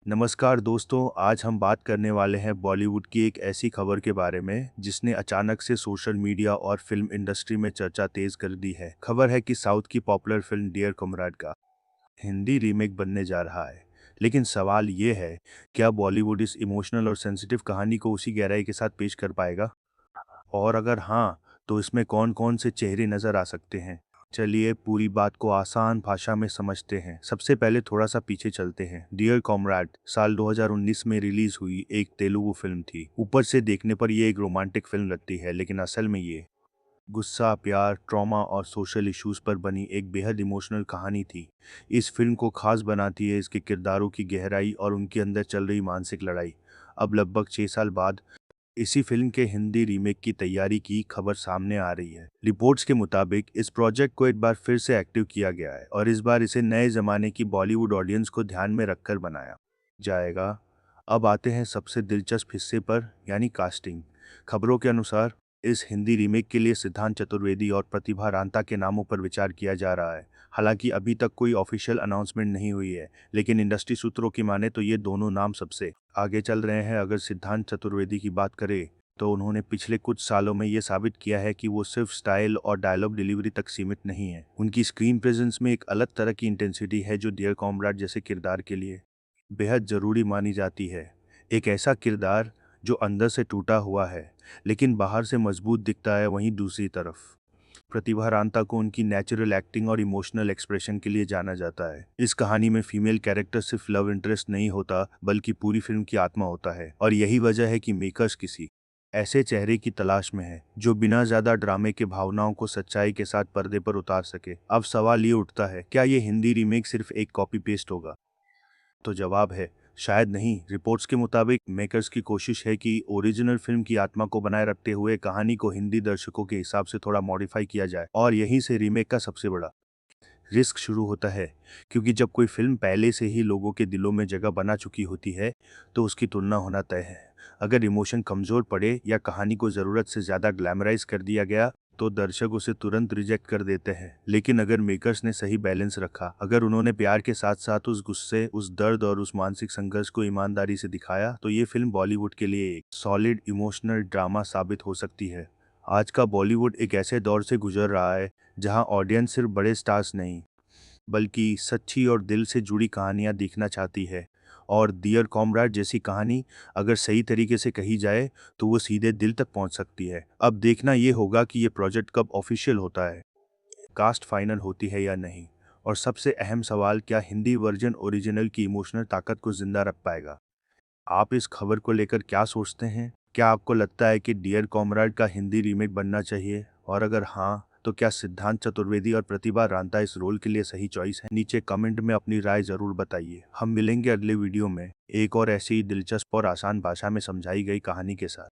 नमस्कार दोस्तों, आज हम बात करने वाले हैं बॉलीवुड की एक ऐसी खबर के बारे में जिसने अचानक से सोशल मीडिया और फिल्म इंडस्ट्री में चर्चा तेज कर दी है। खबर है कि साउथ की पॉपुलर फिल्म डियर कॉमरेड का हिंदी रीमेक बनने जा रहा है। लेकिन सवाल ये है, क्या बॉलीवुड इस इमोशनल और सेंसिटिव कहानी को उसी गहराई के साथ पेश कर पाएगा? और अगर हाँ, तो इसमें कौन-कौन से चेहरे नजर आ सकते हैं? चलिए पूरी बात को आसान भाषा में समझते हैं। सबसे पहले थोड़ा सा पीछे चलते हैं। डियर कॉमरेड साल 2019 में रिलीज हुई एक तेलुगु फिल्म थी। ऊपर से देखने पर ये एक रोमांटिक फिल्म लगती है, लेकिन असल में ये गुस्सा, प्यार, ट्रॉमा और सोशल इश्यूज पर बनी एक बेहद इमोशनल कहानी थी। इस फिल्म को खास बनाती है इसके किरदारों की गहराई और उनके अंदर चल रही मानसिक लड़ाई। अब लगभग 6 साल बाद इसी फिल्म के हिंदी रीमेक की तैयारी की खबर सामने आ रही है। रिपोर्ट्स के मुताबिक इस प्रोजेक्ट को एक बार फिर से एक्टिव किया गया है और इस बार इसे नए जमाने की बॉलीवुड ऑडियंस को ध्यान में रखकर बनाया जाएगा। अब आते हैं सबसे दिलचस्प हिस्से पर, यानी कास्टिंग। खबरों के अनुसार इस हिंदी रीमेक के लिए सिद्धांत चतुर्वेदी और प्रतिभा रांता के नामों पर विचार किया जा रहा है। हालांकि अभी तक कोई ऑफिशियल अनाउंसमेंट नहीं हुई है, लेकिन इंडस्ट्री सूत्रों की माने तो ये दोनों नाम सबसे आगे चल रहे हैं। अगर सिद्धांत चतुर्वेदी की बात करें तो उन्होंने पिछले कुछ सालों में ये साबित किया है कि वो सिर्फ स्टाइल और डायलॉग डिलीवरी तक सीमित नहीं है। उनकी स्क्रीन प्रेजेंस में एक अलग तरह की इंटेंसिटी है जो डियर कॉमरेड जैसे किरदार के लिए बेहद ज़रूरी मानी जाती है। एक ऐसा किरदार जो अंदर से टूटा हुआ है लेकिन बाहर से मजबूत दिखता है। वहीं दूसरी तरफ प्रतिभा रांता को उनकी नेचुरल एक्टिंग और इमोशनल एक्सप्रेशन के लिए जाना जाता है। इस कहानी में फीमेल कैरेक्टर सिर्फ लव इंटरेस्ट नहीं होता, बल्कि पूरी फिल्म की आत्मा होता है। और यही वजह है कि मेकर्स किसी ऐसे चेहरे की तलाश में है जो बिना ज्यादा ड्रामे के भावनाओं को सच्चाई के साथ पर्दे पर उतार सके। अब सवाल ये उठता है, क्या ये हिंदी रीमेक सिर्फ एक कॉपी पेस्ट होगा? तो जवाब है शायद नहीं। रिपोर्ट्स के मुताबिक मेकर्स की कोशिश है कि ओरिजिनल फिल्म की आत्मा को बनाए रखते हुए कहानी को हिंदी दर्शकों के हिसाब से थोड़ा मॉडिफाई किया जाए। और यहीं से रीमेक का सबसे बड़ा रिस्क शुरू होता है, क्योंकि जब कोई फिल्म पहले से ही लोगों के दिलों में जगह बना चुकी होती है तो उसकी तुलना होना तय है। अगर इमोशन कमजोर पड़े या कहानी को ज़रूरत से ज़्यादा ग्लैमराइज कर दिया गया तो दर्शक उसे तुरंत रिजेक्ट कर देते हैं। लेकिन अगर मेकर्स ने सही बैलेंस रखा, अगर उन्होंने प्यार के साथ साथ उस गुस्से, उस दर्द और उस मानसिक संघर्ष को ईमानदारी से दिखाया, तो ये फिल्म बॉलीवुड के लिए एक सॉलिड इमोशनल ड्रामा साबित हो सकती है। आज का बॉलीवुड एक ऐसे दौर से गुजर रहा है जहां ऑडियंस सिर्फ बड़े स्टार्स नहीं, बल्कि सच्ची और दिल से जुड़ी कहानियां देखना चाहती है। और डियर कॉमरेड जैसी कहानी अगर सही तरीके से कही जाए तो वो सीधे दिल तक पहुंच सकती है। अब देखना ये होगा कि ये प्रोजेक्ट कब ऑफिशियल होता है, कास्ट फाइनल होती है या नहीं, और सबसे अहम सवाल, क्या हिंदी वर्जन ओरिजिनल की इमोशनल ताकत को जिंदा रख पाएगा? आप इस खबर को लेकर क्या सोचते हैं? क्या आपको लगता है कि डियर कॉमरेड का हिंदी रीमेक बनना चाहिए? और अगर हाँ, तो क्या सिद्धांत चतुर्वेदी और प्रतिभा रांता इस रोल के लिए सही चॉइस है? नीचे कमेंट में अपनी राय जरूर बताइए। हम मिलेंगे अगले वीडियो में एक और ऐसी ही दिलचस्प और आसान भाषा में समझाई गई कहानी के साथ।